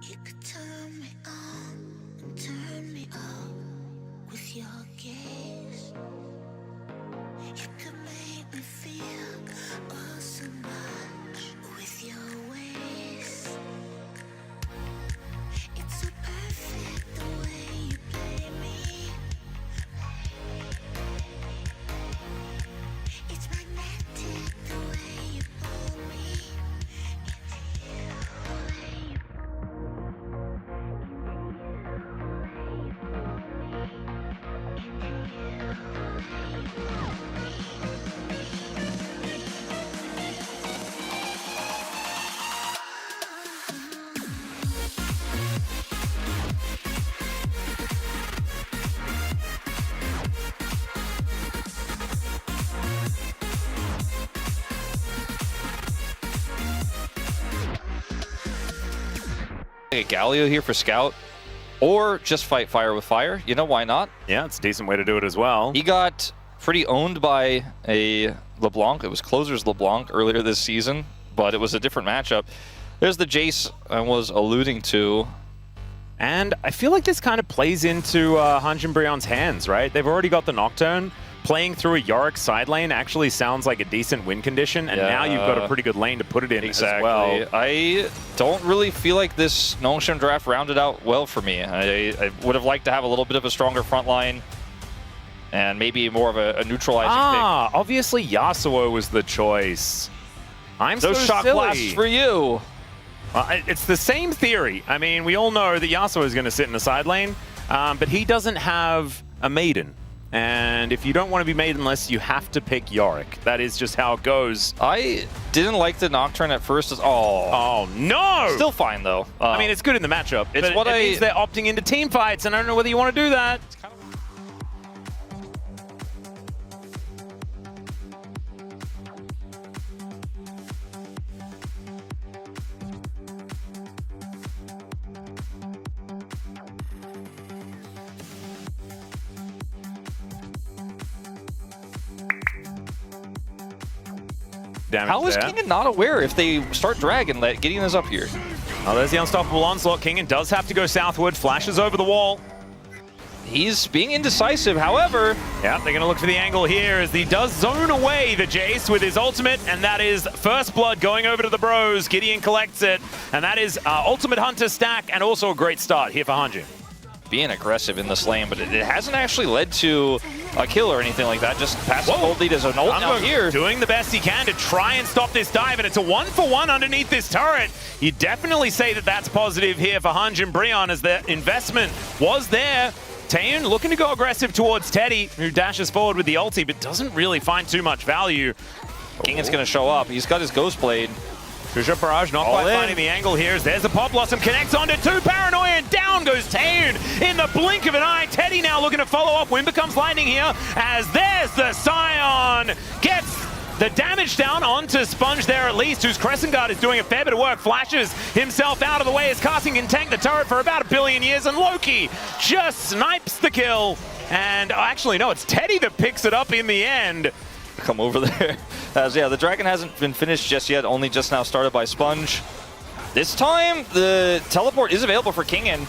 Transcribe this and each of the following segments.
You could turn me on and turn me off with your gaze. You could make me feel oh so much with your ways. It's so perfect the way you play me. It's magnetic the way you pull me into you. A Galio here for Scout, or just fight fire with fire. You know, why not? Yeah, it's a decent way to do it as well. He got pretty owned by a LeBlanc. It was Closer's LeBlanc earlier this season, but it was a different matchup. There's the Jace I was alluding to. And I feel like this kind of plays into Hanjin Brion's hands, right? They've already got the Nocturne. Playing through a Yorick side lane actually sounds like a decent win condition, and now you've got a pretty good lane to put it in as well. I don't really feel like this Nongshim draft rounded out well for me. I would have liked to have a little bit of a stronger front line and maybe more of a neutralizing pick. Obviously Yasuo was the choice. I'm Those so shock silly. blasts for you. It's the same theory. I mean, we all know that Yasuo is going to sit in the side lane, but he doesn't have a Maiden. And if you don't want to be Maidenless, you have to pick Yorick. That is just how it goes. I didn't like the Nocturne at first. Oh, no! Still fine, though. I mean, it's good in the matchup. It's but it means they're opting into team fights, and I don't know whether you want to do that. How is Kingen not aware if they start Dragon that Gideon is up here? Oh, there's the unstoppable onslaught. Kingen does have to go southward, flashes over the wall. He's being indecisive, however. Yeah, they're going to look for the angle here as he does zone away the Jace with his ultimate, and that is First Blood going over to the Bros. Gideon collects it, and that is Ultimate Hunter stack, and also a great start here for Hanjin. Being aggressive in this lane, but it hasn't actually led to a kill or anything like that. Just passive hold lead as an ult out here. Doing the best he can to try and stop this dive, and it's a 1-for-1 underneath this turret. You definitely say that that's positive here for Hanjin Brion as the investment was there. Taeyun looking to go aggressive towards Teddy, who dashes forward with the ulti, but doesn't really find too much value. Kingen's going to show up. He's got his Ghost Blade. Trisha Barrage not quite finding the angle here. There's the Pop Blossom, connects onto two Paranoia, and down goes Taeyun in the blink of an eye. Teddy now looking to follow up. Wind becomes lightning here as there's the Scion. Gets the damage down onto Sponge there at least, whose Crescent Guard is doing a fair bit of work. Flashes himself out of the way as Casting can tank the turret for about 1 billion years, and Loki just snipes the kill. And actually, no, it's Teddy that picks it up in the end. Come over there. As yeah, the Dragon hasn't been finished just yet, only just now started by Sponge. This time, the teleport is available for Kingen.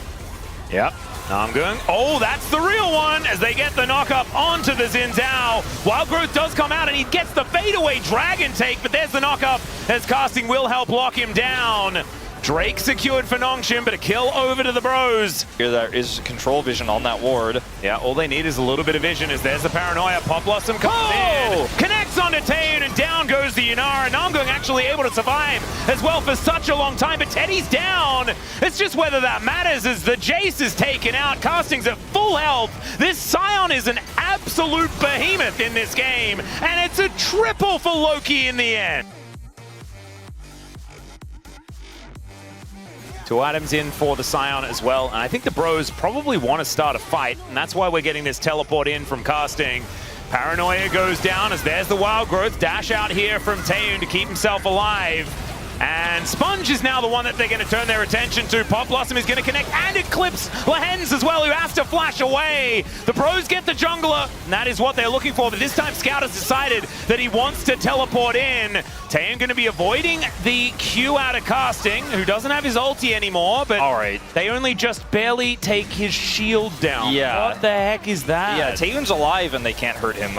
Yep. Now I'm going, oh, that's the real one as they get the knock-up onto the Xin Zhao. Wild Growth does come out and he gets the fadeaway Dragon take, but there's the knock-up as Casting will help lock him down. Drake secured for Nongshim, but a kill over to the Bros. Here there is control vision on that ward. Yeah, all they need is a little bit of vision as there's the Paranoia. Pop Blossom comes in, connects onto Taeyun, and down goes the Yunara. Namgung actually able to survive as well for such a long time, but Teddy's down. It's just whether that matters as the Jace is taken out. Casting's at full health. This Scion is an absolute behemoth in this game, and it's a triple for Loki in the end. 2 items in for the Scion as well, and I think the Bros probably want to start a fight, and that's why we're getting this teleport in from Casting. Paranoia goes down as there's the Wild Growth. Dash out here from Taeyun to keep himself alive. And Sponge is now the one that they're going to turn their attention to. Pop Blossom is going to connect and eclipse Lehens as well, who has to flash away. The pros get the jungler, and that is what they're looking for. But this time, Scout has decided that he wants to teleport in. Taeyeon going to be avoiding the Q out of Casting, who doesn't have his ulti anymore, but all right, they only just barely take his shield down. Yeah. What the heck is that? Yeah, Taeyeon's alive and they can't hurt him.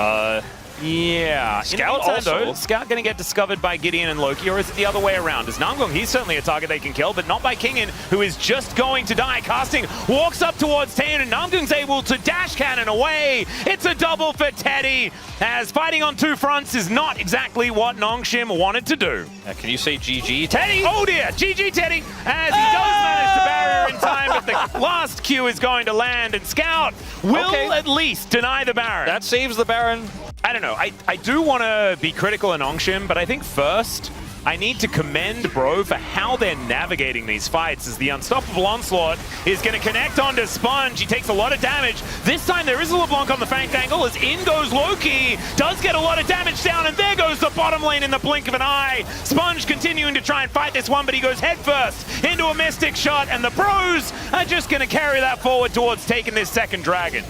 Yeah. Scout also. though, Scout going to get discovered by Gideon and Loki, or is it the other way around? As Namgung, he's certainly a target they can kill, but not by Kingin, who is just going to die. Casting walks up towards Taeyeon, and Namgung's able to dash cannon away. It's a double for Teddy, as fighting on two fronts is not exactly what Nongshim wanted to do. can you say GG, Teddy? Oh dear, GG Teddy, as he does manage to barrier in time, but the last Q is going to land, and Scout will at least deny the Baron. That saves the Baron. I don't know. I do want to be critical of Nongshim, but I think first I need to commend Bro for how they're navigating these fights, as the Unstoppable Onslaught is going to connect onto Sponge. He takes a lot of damage. This time there is a LeBlanc on the flank angle, as in goes Loki. Does get a lot of damage down, and there goes the bottom lane in the blink of an eye. Sponge continuing to try and fight this one, but he goes headfirst into a Mystic shot, and the pros are just going to carry that forward towards taking this second dragon.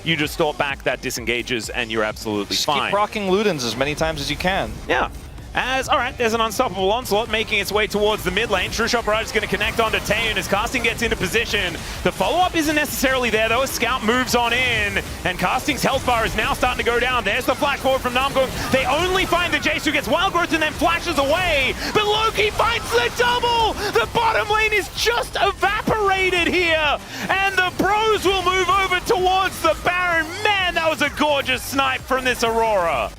You just thought back, that disengages, and you're absolutely fine. Keep rocking Ludens as many times as you can. Yeah. All right, there's an Unstoppable Onslaught making its way towards the mid lane. True Shot Barrage is going to connect onto Taeyeon as Casting gets into position. The follow-up isn't necessarily there, though, as Scout moves on in, and Casting's health bar is now starting to go down. There's the flash forward from Namgung. They only find the Jace, who gets Wild Growth and then flashes away, but Loki finds the double! The bottom lane is just evaporated here, and the pros will move over towards the Baron. Man, that was a gorgeous snipe from this Aurora.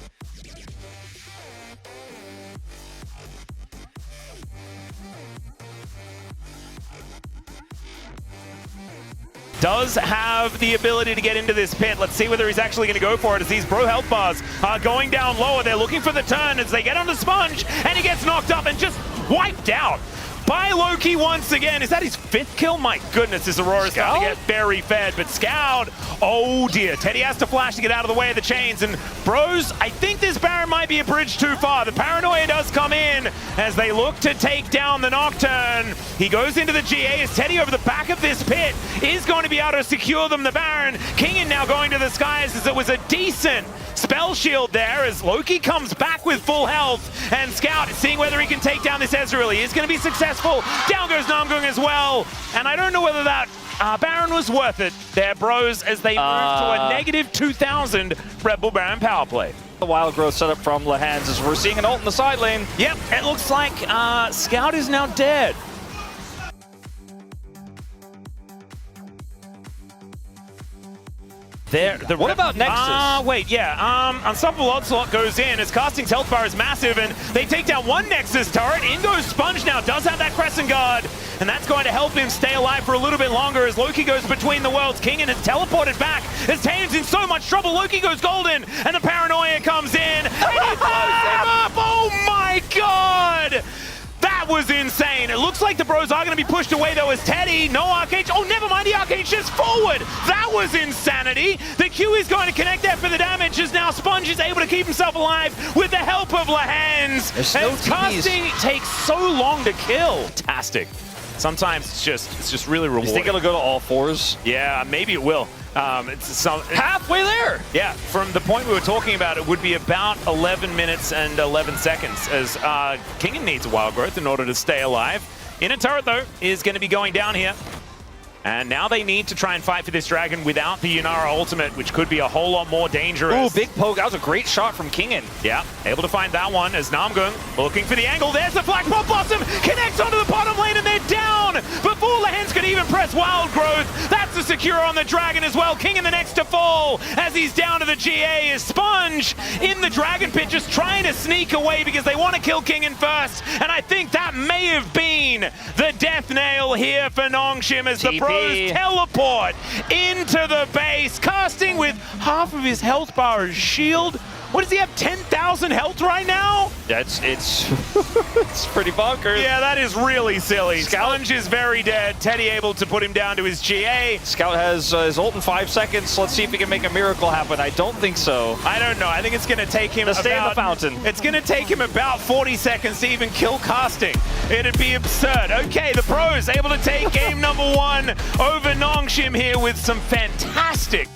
Does have the ability to get into this pit. Let's see whether he's actually going to go for it, as these Bro health bars are going down lower. They're looking for the turn as they get on the Sponge, and he gets knocked up and just wiped out by Loki once again. Is that his 5th kill? My goodness, this Aurora's starting to get very fed, but Scout, oh dear. Teddy has to flash to get out of the way of the chains, and Bros, I think this Baron might be a bridge too far. The paranoia does come in as they look to take down the Nocturne. He goes into the GA as Teddy over the back of this pit is going to be able to secure them the Baron. Kingin now going to the skies, as it was a decent spell shield there, as Loki comes back with full health, and Scout is seeing whether he can take down this Ezreal. He is going to be successful. Down goes Namgung as well, and I don't know whether that Baron was worth it there, Bros, as they move to a negative 2,000 Red Bull Baron power play. The Wild Growth setup from Lehens, as we're seeing an ult in the side lane. Yep, it looks like Scout is now dead. What about Nexus? Wait, yeah. Unstoppable Onslaught goes in as Casting's health bar is massive, and they take down one Nexus turret. In goes Sponge now, does have that Crescent Guard, and that's going to help him stay alive for a little bit longer as Loki goes between the worlds. Kingin has teleported back as Taeyeon's in so much trouble. Loki goes golden, and the paranoia comes in, and he blows him up! Oh my god! That was insane. It looks like the Bros are going to be pushed away, though, as Teddy, no Arcade. Oh, never mind, the Arcade just forward. That was insanity. The Q is going to connect there for the damage, as now Sponge is able to keep himself alive with the help of Lehens. As Casting takes so long to kill. Fantastic. Sometimes it's just really rewarding. You think it'll go to all 4s? Yeah, maybe it will. It's halfway there. Yeah, from the point we were talking about, it would be about 11 minutes and 11 seconds, as Kingin needs a Wild Growth in order to stay alive. Inner turret, though, is going to be going down here. And now they need to try and fight for this dragon without the Yunara ultimate, which could be a whole lot more dangerous. Ooh, big poke. That was a great shot from Kingin. Yeah, able to find that one as Namgung looking for the angle. There's the Black Pop Blossom, connects onto the bottom lane, and they're down before Lehens could even press Wild Growth. That's the secure on the dragon as well. Kingin the next to fall as he's down to the GA is Sponge in the dragon pit, just trying to sneak away because they want to kill Kingin first. And I think that may have been the death nail here for for Nongshim as the TP. pros teleport into the base, casting with half of his health bar as shield. What does he have, 10,000 health right now? Yeah, it's it's pretty bonkers. Yeah, that is really silly. Scout. Sponge is very dead. Teddy able to put him down to his GA. Scout has his ult in 5 seconds. Let's see if he can make a miracle happen. I don't think so. I don't know. I think it's going to take him Stay in the fountain. It's going to take him about 40 seconds to even kill casting. It'd be absurd. Okay, the pros able to take game number 1 over Nongshim here with some fantastic